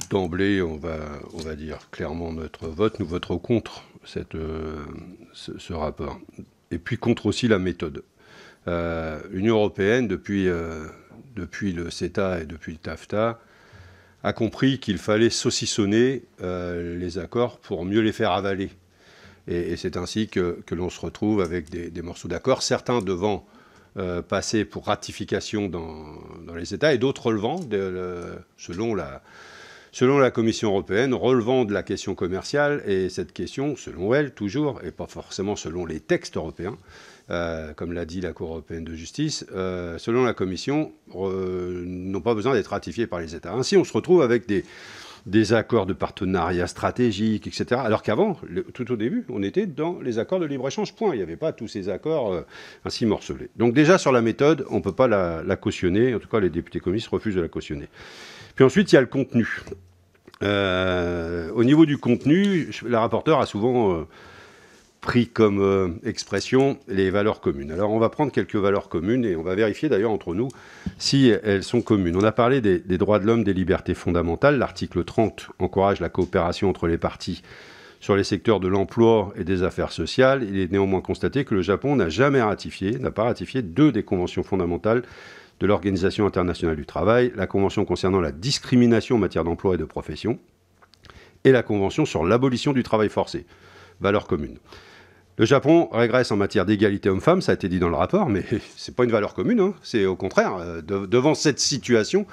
d'emblée, on va dire clairement notre vote. Nous voterons contre ce rapport. Et puis contre aussi la méthode. L'Union européenne, depuis le CETA et depuis le TAFTA, a compris qu'il fallait saucissonner les accords pour mieux les faire avaler. Et c'est ainsi que l'on se retrouve avec des morceaux d'accords, certains devant passer pour ratification dans les États et d'autres relevant, selon la Commission européenne, relevant de la question commerciale. Et cette question, selon elle, toujours, et pas forcément selon les textes européens, comme l'a dit la Cour européenne de justice, selon la Commission, n'ont pas besoin d'être ratifiés par les États. Ainsi, on se retrouve avec des accords de partenariat stratégique, etc. Alors qu'avant, tout au début, on était dans les accords de libre-échange, point. Il n'y avait pas tous ces accords ainsi morcelés. Donc déjà, sur la méthode, on ne peut pas la cautionner. En tout cas, les députés communistes refusent de la cautionner. Puis ensuite, il y a le contenu. Au niveau du contenu, la rapporteure a souvent pris comme expression les valeurs communes. Alors, on va prendre quelques valeurs communes et on va vérifier d'ailleurs entre nous si elles sont communes. On a parlé des droits de l'homme, des libertés fondamentales. L'article 30 encourage la coopération entre les parties sur les secteurs de l'emploi et des affaires sociales. Il est néanmoins constaté que le Japon n'a pas ratifié 2 des conventions fondamentales de l'Organisation internationale du travail, la convention concernant la discrimination en matière d'emploi et de profession, et la convention sur l'abolition du travail forcé. Valeurs communes. Le Japon régresse en matière d'égalité homme-femme, ça a été dit dans le rapport, mais ce n'est pas une valeur commune, hein. C'est au contraire. Devant cette situation,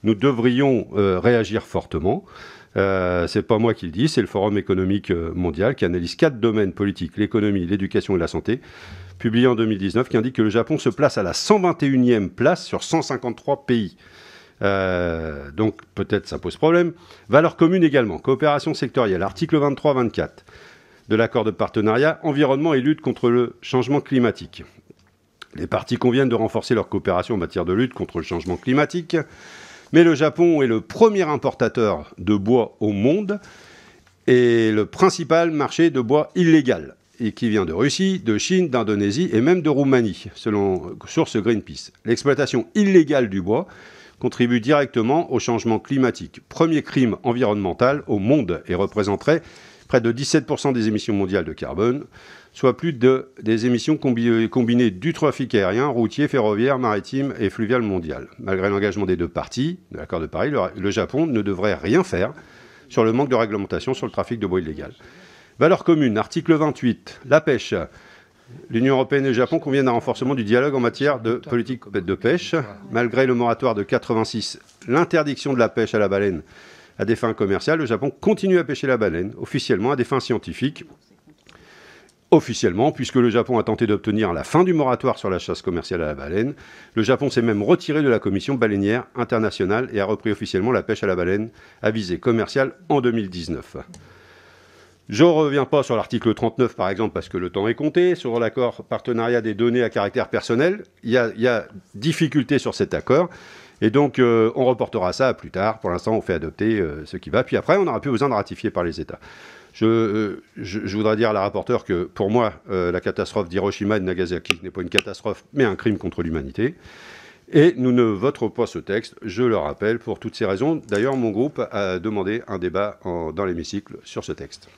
nous devrions réagir fortement. C'est pas moi qui le dis, c'est le Forum économique mondial qui analyse 4 domaines politiques, l'économie, l'éducation et la santé, publié en 2019, qui indique que le Japon se place à la 121e place sur 153 pays. Donc peut-être ça pose problème. Valeurs communes également, coopération sectorielle, article 23-24 de l'accord de partenariat, environnement et lutte contre le changement climatique. Les parties conviennent de renforcer leur coopération en matière de lutte contre le changement climatique, mais le Japon est le premier importateur de bois au monde et le principal marché de bois illégal, et qui vient de Russie, de Chine, d'Indonésie et même de Roumanie, selon source Greenpeace. L'exploitation illégale du bois contribue directement au changement climatique, premier crime environnemental au monde, et représenterait près de 17% des émissions mondiales de carbone, soit plus des émissions combinées du trafic aérien, routier, ferroviaire, maritime et fluvial mondial. Malgré l'engagement des 2 parties de l'accord de Paris, le Japon ne devrait rien faire sur le manque de réglementation sur le trafic de bois illégal. Valeurs communes, article 28, la pêche. L'Union européenne et le Japon conviennent à un renforcement du dialogue en matière de politique de pêche. Malgré le moratoire de 86, l'interdiction de la pêche à la baleine à des fins commerciales, le Japon continue à pêcher la baleine, officiellement à des fins scientifiques. Officiellement, puisque le Japon a tenté d'obtenir la fin du moratoire sur la chasse commerciale à la baleine. Le Japon s'est même retiré de la Commission baleinière internationale et a repris officiellement la pêche à la baleine à visée commerciale en 2019. Je ne reviens pas sur l'article 39, par exemple, parce que le temps est compté. Sur l'accord partenariat des données à caractère personnel, il y a difficulté sur cet accord. Et donc, on reportera ça à plus tard. Pour l'instant, on fait adopter ce qui va. Puis après, on n'aura plus besoin de ratifier par les États. Je voudrais dire à la rapporteure que, pour moi, la catastrophe d'Hiroshima et de Nagasaki n'est pas une catastrophe, mais un crime contre l'humanité. Et nous ne voterons pas ce texte, je le rappelle, pour toutes ces raisons. D'ailleurs, mon groupe a demandé un débat dans l'hémicycle sur ce texte.